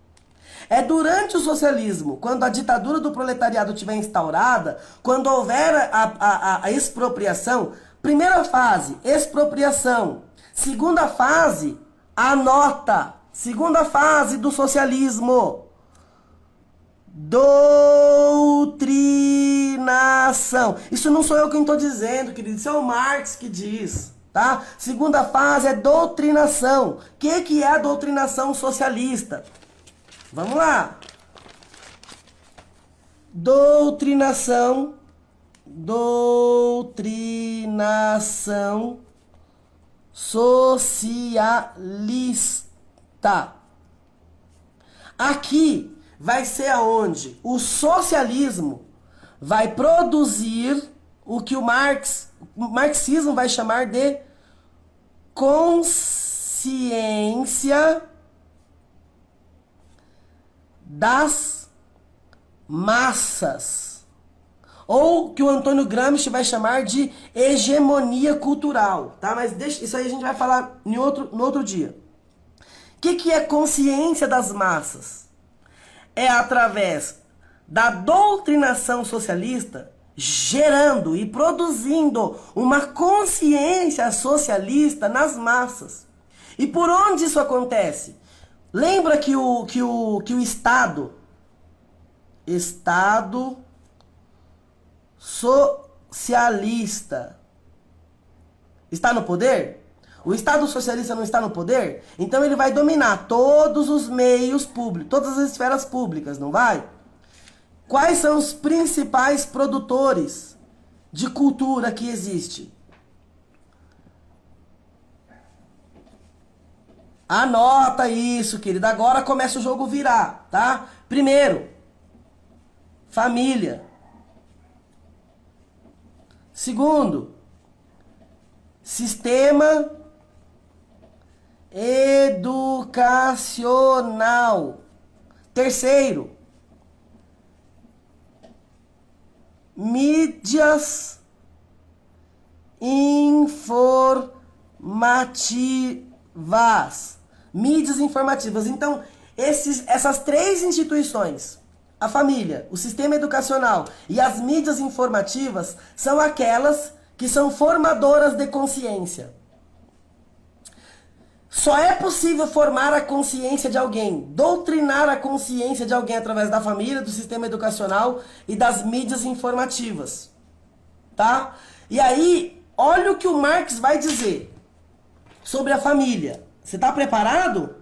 É durante o socialismo, quando a ditadura do proletariado estiver instaurada, quando houver a expropriação, primeira fase, expropriação. Segunda fase, a nota. Segunda fase do socialismo. Doutrinação. Isso não sou eu quem estou dizendo, querido. Isso é o Marx que diz. Tá? Segunda fase é doutrinação. O que é a doutrinação socialista? Vamos lá. Doutrinação socialista. Aqui vai ser aonde o socialismo vai produzir o que o marxismo vai chamar de consciência das massas. Ou que o Antônio Gramsci vai chamar de hegemonia cultural, tá? Mas isso aí a gente vai falar no outro dia. O que é consciência das massas? É através da doutrinação socialista gerando e produzindo uma consciência socialista nas massas. E por onde isso acontece? Lembra que o Estado socialista está no poder? O Estado socialista não está no poder? Então ele vai dominar todos os meios públicos, todas as esferas públicas, não vai? Quais são os principais produtores de cultura que existe? Anota isso, querido. Agora começa o jogo virar, tá? Primeiro, família. Segundo, sistema educacional. Terceiro, mídias informativas. Mídias informativas. Então, essas três instituições, A família, o sistema educacional e as mídias informativas são aquelas que são formadoras de consciência. Só é possível formar a consciência de alguém, doutrinar a consciência de alguém através da família, do sistema educacional e das mídias informativas. Tá? E aí, olha o que o Marx vai dizer sobre a família. Você está preparado?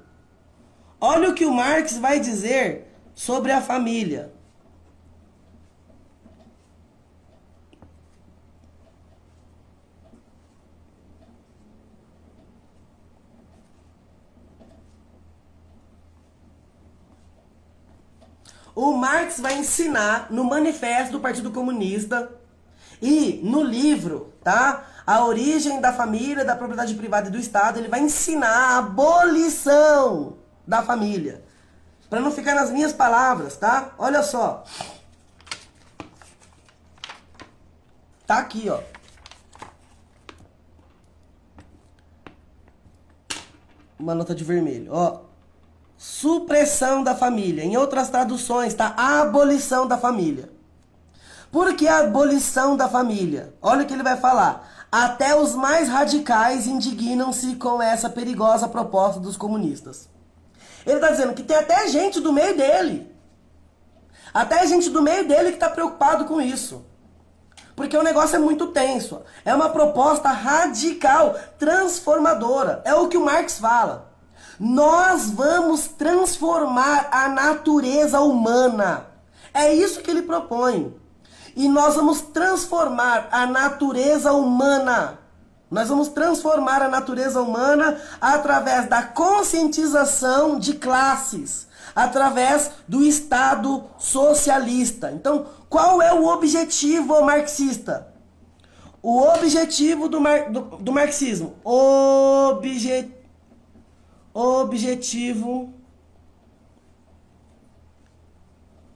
Olha o que o Marx vai dizer sobre a família. O Marx vai ensinar no Manifesto do Partido Comunista e no livro, tá? A Origem da Família, da Propriedade Privada e do Estado, ele vai ensinar a abolição da família. Para não ficar nas minhas palavras, tá? Olha só. Tá aqui, ó. Uma nota de vermelho, ó. Supressão da família. Em outras traduções, tá? A abolição da família. Por que a abolição da família? Olha o que ele vai falar. Até os mais radicais indignam-se com essa perigosa proposta dos comunistas. Ele está dizendo que tem até gente do meio dele. Até gente do meio dele que está preocupado com isso. Porque o negócio é muito tenso. É uma proposta radical, transformadora. É o que o Marx fala. Nós vamos transformar a natureza humana. É isso que ele propõe. E nós vamos transformar a natureza humana. Nós vamos transformar a natureza humana através da conscientização de classes, através do Estado socialista. Então, qual é o objetivo marxista? O objetivo do marxismo. Objetivo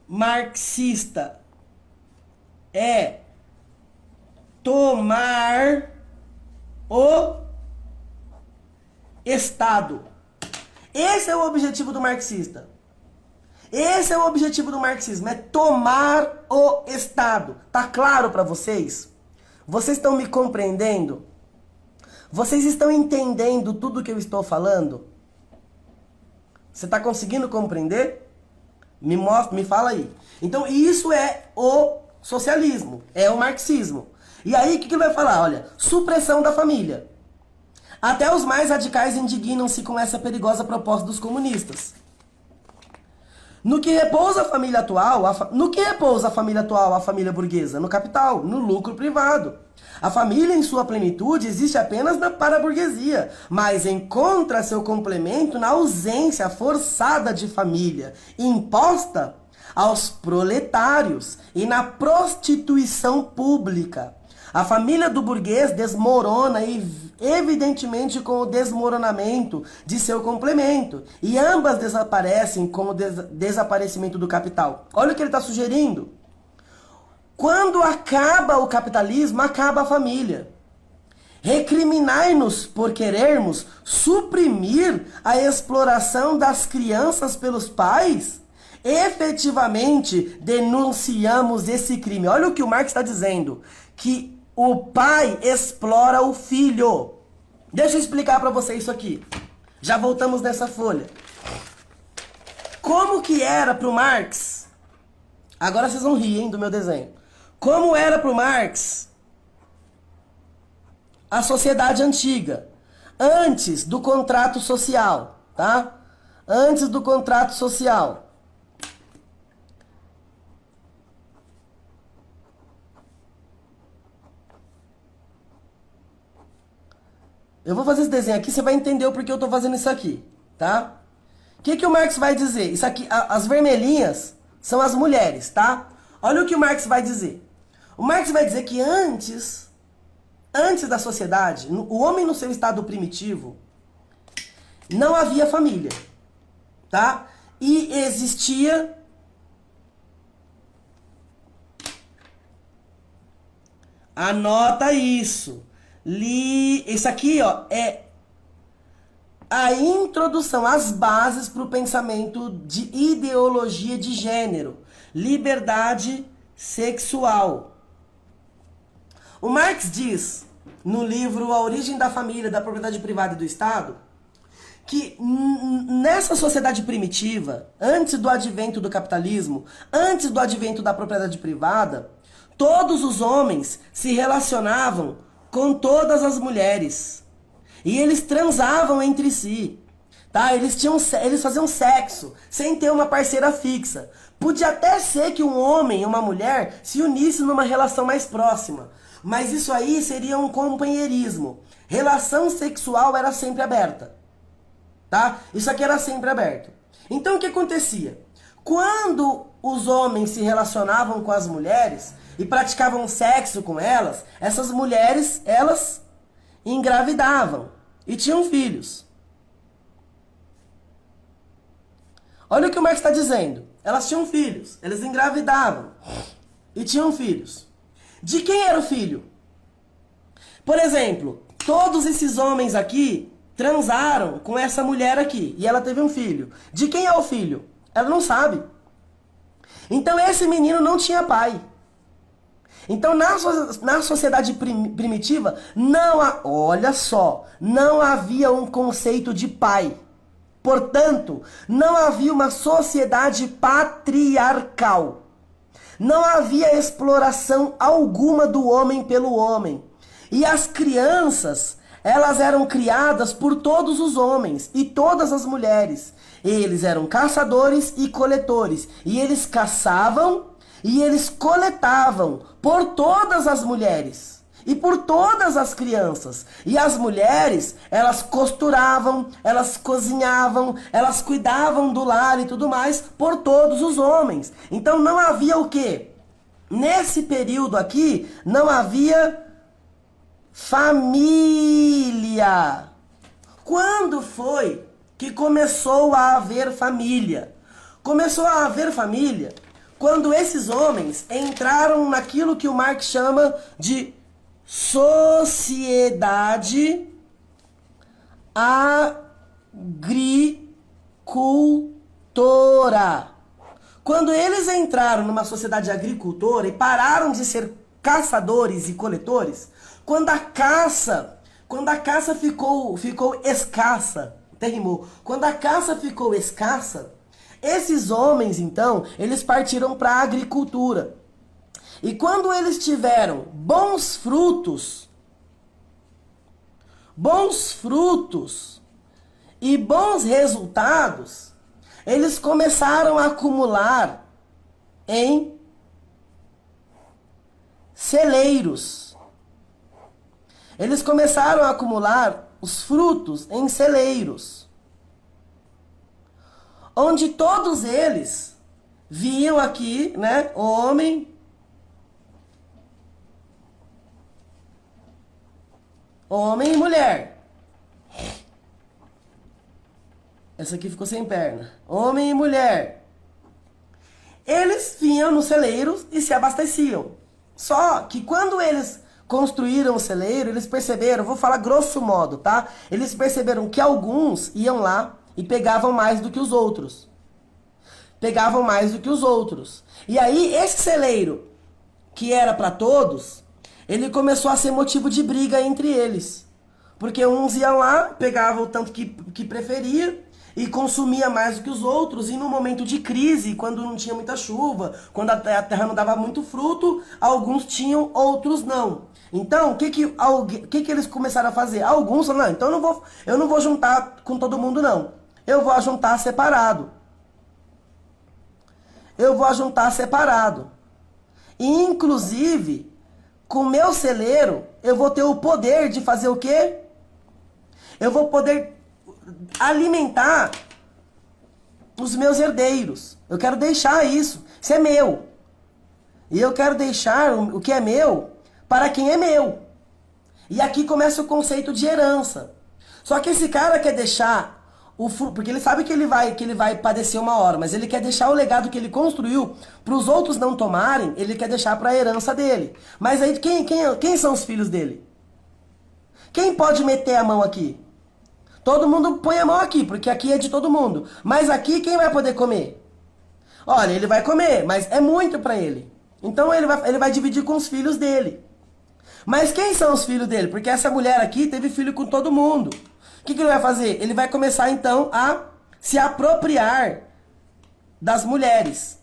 marxista é tomar o Estado. Esse é o objetivo do marxista. Esse é o objetivo do marxismo, é tomar o Estado. Tá claro para vocês? Vocês estão me compreendendo? Vocês estão entendendo tudo que eu estou falando? Você está conseguindo compreender? Me mostra, me fala aí. Então isso é o socialismo, é o marxismo. E aí o que ele vai falar? Olha, supressão da família. Até os mais radicais indignam-se com essa perigosa proposta dos comunistas. No que repousa a família atual, a família burguesa? No capital, no lucro privado. A família em sua plenitude existe apenas para a burguesia, mas encontra seu complemento na ausência forçada de família, imposta aos proletários e na prostituição pública. A família do burguês desmorona evidentemente com o desmoronamento de seu complemento, e ambas desaparecem com o desaparecimento do capital. Olha o que ele está sugerindo. Quando acaba o capitalismo, acaba a família. Recriminai-nos por querermos suprimir a exploração das crianças pelos pais? Efetivamente denunciamos esse crime. Olha o que o Marx está dizendo, que o pai explora o filho. Deixa eu explicar para você isso aqui. Já voltamos nessa folha. Como que era para o Marx? Agora vocês vão rir, hein, do meu desenho. Como era para o Marx a sociedade antiga, antes do contrato social, tá? Antes do contrato social. Eu vou fazer esse desenho aqui, você vai entender o porquê eu estou fazendo isso aqui, tá? O que o Marx vai dizer? Isso aqui, as vermelhinhas são as mulheres, tá? Olha o que o Marx vai dizer. O Marx vai dizer que antes da sociedade, o homem no seu estado primitivo, não havia família, tá? E existia anota isso. Isso aqui, ó, é a introdução, as bases para o pensamento de ideologia de gênero. liberdade sexual. O Marx diz, no livro A Origem da Família, da Propriedade Privada e do Estado, que nessa sociedade primitiva, antes do advento do capitalismo, antes do advento da propriedade privada, todos os homens se relacionavam com todas as mulheres. E eles transavam entre si. Tá? Eles faziam sexo sem ter uma parceira fixa. Podia até ser que um homem e uma mulher se unissem numa relação mais próxima. Mas isso aí seria um companheirismo. Relação sexual era sempre aberta. Tá? Isso aqui era sempre aberto. Então o que acontecia? Quando os homens se relacionavam com as mulheres e praticavam sexo com elas, essas mulheres, elas engravidavam e tinham filhos. Olha o que o Marx está dizendo. Elas tinham filhos, eles engravidavam e tinham filhos. De quem era o filho? Por exemplo, todos esses homens aqui transaram com essa mulher aqui e ela teve um filho. De quem é o filho? Ela não sabe. Então esse menino não tinha pai. Então na sociedade primitiva, olha só, não havia um conceito de pai. Portanto, não havia uma sociedade patriarcal. Não havia exploração alguma do homem pelo homem. E as crianças, elas eram criadas por todos os homens e todas as mulheres. Eles eram caçadores e coletores. E eles caçavam e eles coletavam por todas as mulheres e por todas as crianças. E as mulheres, elas costuravam, elas cozinhavam, elas cuidavam do lar e tudo mais por todos os homens. Então não havia o quê? Nesse período aqui, não havia família. Quando foi que começou a haver família? Começou a haver família quando esses homens entraram naquilo que o Marx chama de sociedade agricultora. Quando eles entraram numa sociedade agricultora e pararam de ser caçadores e coletores, quando a caça ficou escassa, até rimou. Quando a caça ficou escassa, esses homens, então, eles partiram para a agricultura. E quando eles tiveram bons frutos e bons resultados, eles começaram a acumular em celeiros. Eles começaram a acumular os frutos em celeiros, onde todos eles viam aqui, né, homem e mulher. Essa aqui ficou sem perna. Homem e mulher. Eles vinham nos celeiros e se abasteciam. Só que quando eles construíram o celeiro, eles perceberam, vou falar grosso modo, tá? Eles perceberam que alguns iam lá e pegavam mais do que os outros. E aí, esse celeiro, que era para todos, ele começou a ser motivo de briga entre eles. Porque uns iam lá, pegavam o tanto que preferia e consumia mais do que os outros. E no momento de crise, quando não tinha muita chuva, quando a terra não dava muito fruto, alguns tinham, outros não. Então, o que eles começaram a fazer? Alguns falaram, não, então eu não vou juntar com todo mundo não. Eu vou ajuntar separado. E, inclusive, com o meu celeiro, eu vou ter o poder de fazer o quê? Eu vou poder alimentar os meus herdeiros. Eu quero deixar isso. Isso é meu. E eu quero deixar o que é meu para quem é meu. E aqui começa o conceito de herança. Só que esse cara quer deixar porque ele sabe que ele vai padecer uma hora, mas ele quer deixar o legado que ele construiu para os outros não tomarem, ele quer deixar para a herança dele. Mas aí quem são os filhos dele? Quem pode meter a mão aqui? Todo mundo põe a mão aqui, porque aqui é de todo mundo. Mas aqui quem vai poder comer? Olha, ele vai comer, mas é muito para ele. Então ele vai dividir com os filhos dele. Mas quem são os filhos dele? Porque essa mulher aqui teve filho com todo mundo. O que ele vai fazer? Ele vai começar então a se apropriar das mulheres.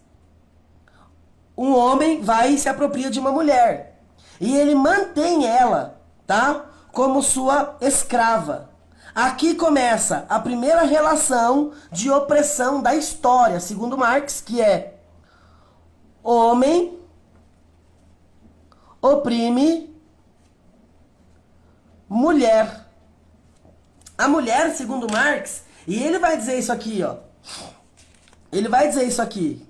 Um homem vai e se apropria de uma mulher. E ele mantém ela, tá? Como sua escrava. Aqui começa a primeira relação de opressão da história, segundo Marx, que é homem oprime mulher. A mulher, segundo Marx, e ele vai dizer isso aqui, ó. Ele vai dizer isso aqui.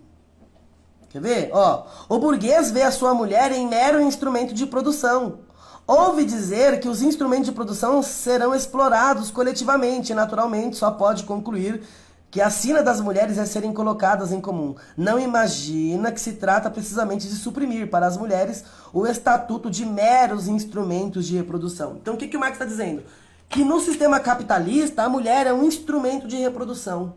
Quer ver? Ó, o burguês vê a sua mulher em mero instrumento de produção. Ouve dizer que os instrumentos de produção serão explorados coletivamente e naturalmente só pode concluir que a sina das mulheres é serem colocadas em comum. Não imagina que se trata precisamente de suprimir para as mulheres o estatuto de meros instrumentos de reprodução. Então o que o Marx está dizendo? Que no sistema capitalista a mulher é um instrumento de reprodução.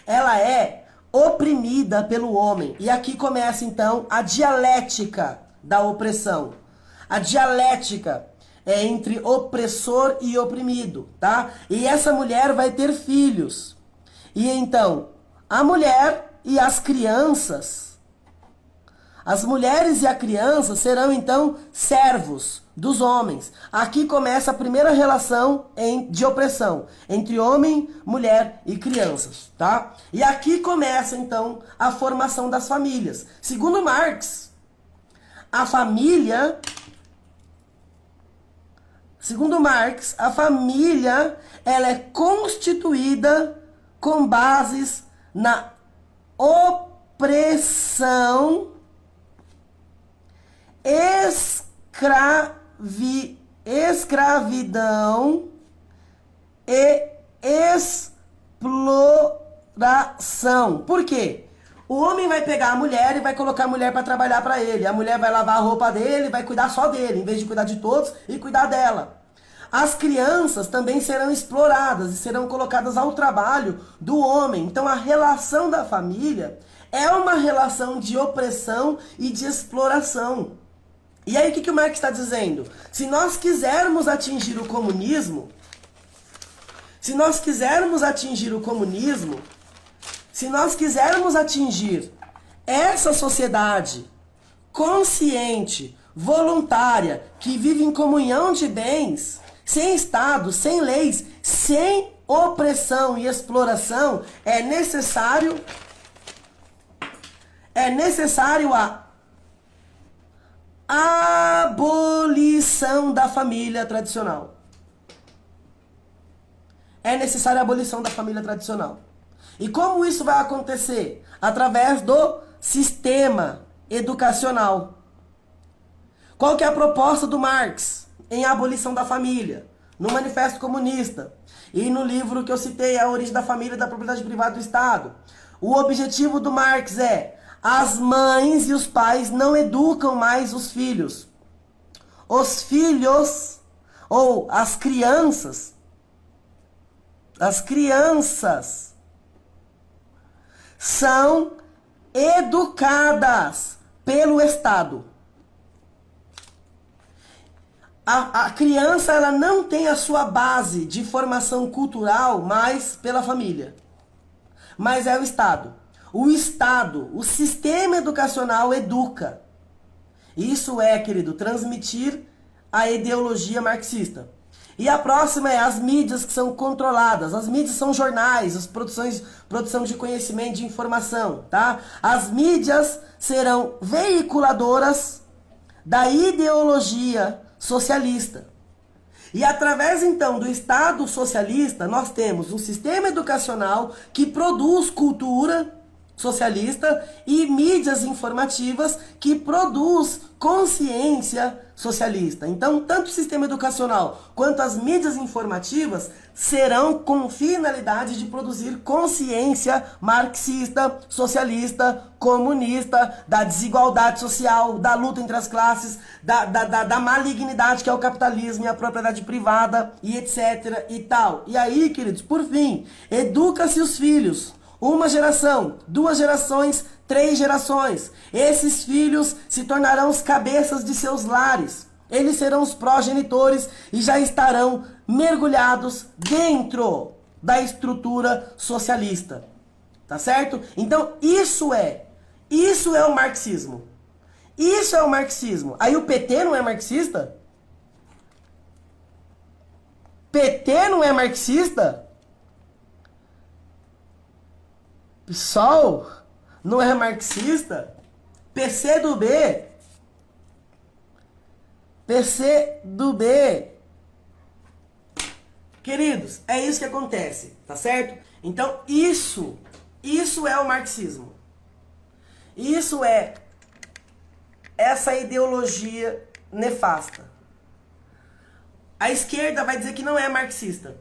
Ela é oprimida pelo homem. E aqui começa então a dialética da opressão. A dialética é entre opressor e oprimido, tá? E essa mulher vai ter filhos. E então, a mulher e as crianças, as mulheres e a criança serão então servos dos homens. Aqui começa a primeira relação de opressão entre homem, mulher e crianças, tá? E aqui começa então a formação das famílias. Segundo Marx, a família ela é constituída com bases na opressão, escravidão e exploração. Por quê? O homem vai pegar a mulher e vai colocar a mulher para trabalhar para ele. A mulher vai lavar a roupa dele e vai cuidar só dele, em vez de cuidar de todos e cuidar dela. As crianças também serão exploradas e serão colocadas ao trabalho do homem. Então a relação da família é uma relação de opressão e de exploração. E aí o que o Marx está dizendo? Se nós quisermos atingir o comunismo, se nós quisermos atingir essa sociedade consciente, voluntária, que vive em comunhão de bens, sem Estado, sem leis, sem opressão e exploração, é necessário a abolição da família tradicional. É necessária a abolição da família tradicional. E como isso vai acontecer? Através do sistema educacional. Qual que é a proposta do Marx em abolição da família? No Manifesto Comunista e no livro que eu citei, A Origem da Família e da Propriedade Privada do Estado. O objetivo do Marx é: as mães e os pais não educam mais os filhos. Os filhos, ou as crianças são educadas pelo Estado. A criança ela não tem a sua base de formação cultural mais pela família, mas é o Estado. O Estado, o sistema educacional educa. Isso é, querido, transmitir a ideologia marxista. E a próxima é as mídias que são controladas. As mídias são jornais, as produção de conhecimento, de informação, tá? As mídias serão veiculadoras da ideologia socialista. E através, então, do Estado socialista, nós temos um sistema educacional que produz cultura socialista e mídias informativas que produz consciência socialista. Então, tanto o sistema educacional quanto as mídias informativas serão com finalidade de produzir consciência marxista, socialista, comunista, da desigualdade social, da luta entre as classes, da malignidade que é o capitalismo e a propriedade privada e etc e tal. E aí, queridos, por fim, educa-se os filhos. uma geração, 2 gerações, 3 gerações. Esses filhos se tornarão os cabeças de seus lares. Eles serão os progenitores e já estarão mergulhados dentro da estrutura socialista. Tá certo? Então, isso é o marxismo. Isso é o marxismo. Aí o PT não é marxista? PT não é marxista? PSOL não é marxista? PCdoB? PCdoB? Queridos, é isso que acontece, tá certo? Então, isso é o marxismo. Isso é essa ideologia nefasta. A esquerda vai dizer que não é marxista.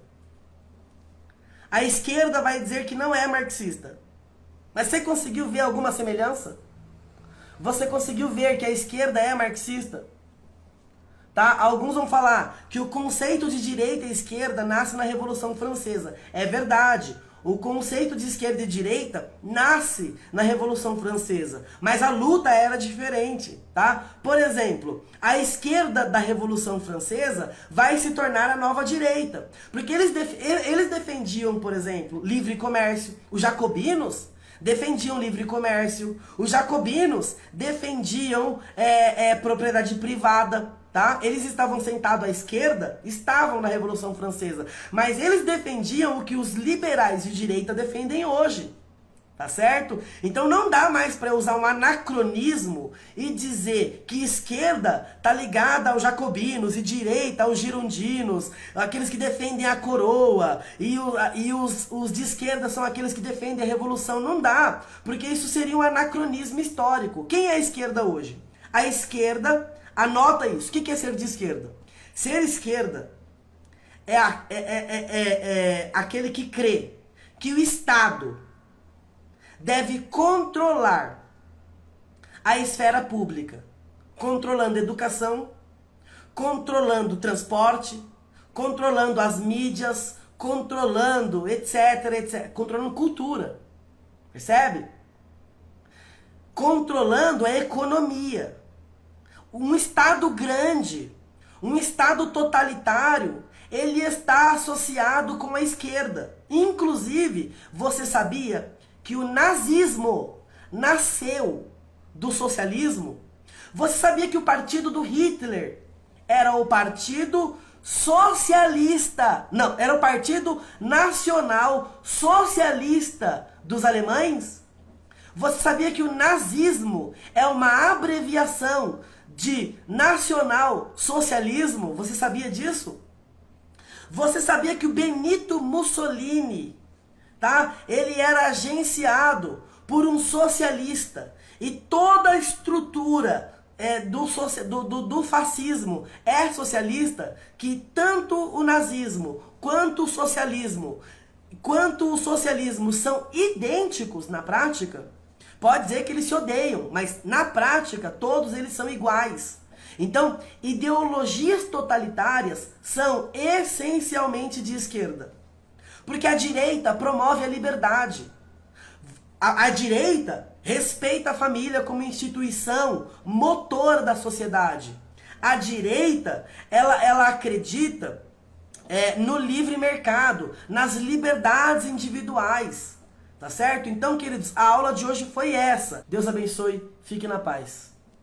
A esquerda vai dizer que não é marxista. Mas você conseguiu ver alguma semelhança? Você conseguiu ver que a esquerda é marxista? Tá? Alguns vão falar que o conceito de direita e esquerda nasce na Revolução Francesa. É verdade. O conceito de esquerda e direita nasce na Revolução Francesa, mas a luta era diferente, tá? Por exemplo, a esquerda da Revolução Francesa vai se tornar a nova direita, porque eles defendiam, por exemplo, livre comércio. Os jacobinos defendiam livre comércio, os jacobinos defendiam propriedade privada. Tá? Eles estavam sentados à esquerda, estavam na Revolução Francesa, mas eles defendiam o que os liberais de direita defendem hoje, tá certo? Então não dá mais para usar um anacronismo e dizer que esquerda tá ligada aos jacobinos e direita aos girondinos, aqueles que defendem a coroa, e os de esquerda são aqueles que defendem a revolução. Não dá, porque isso seria um anacronismo histórico. Quem é a esquerda hoje? A esquerda... Anota isso. O que é ser de esquerda? Ser esquerda é aquele que crê que o Estado deve controlar a esfera pública, controlando educação, controlando transporte, controlando as mídias, controlando etc, etc, controlando cultura. Percebe? Controlando a economia. Um Estado grande, um Estado totalitário, ele está associado com a esquerda. Inclusive, você sabia que o nazismo nasceu do socialismo? Você sabia que o partido do Hitler era o partido socialista? Não, era o Partido Nacional Socialista dos alemães? Você sabia que o nazismo é uma abreviação de nacional socialismo? Você sabia disso? Você sabia que o Benito Mussolini, tá? Ele era agenciado por um socialista, e toda a estrutura do fascismo é socialista, que tanto o nazismo quanto o socialismo são idênticos na prática. Pode dizer que eles se odeiam, mas na prática todos eles são iguais. Então, ideologias totalitárias são essencialmente de esquerda. Porque a direita promove a liberdade. A direita respeita a família como instituição motor da sociedade. A direita, ela acredita no livre mercado, nas liberdades individuais. Tá certo? Então, queridos, a aula de hoje foi essa. Deus abençoe. Fique na paz.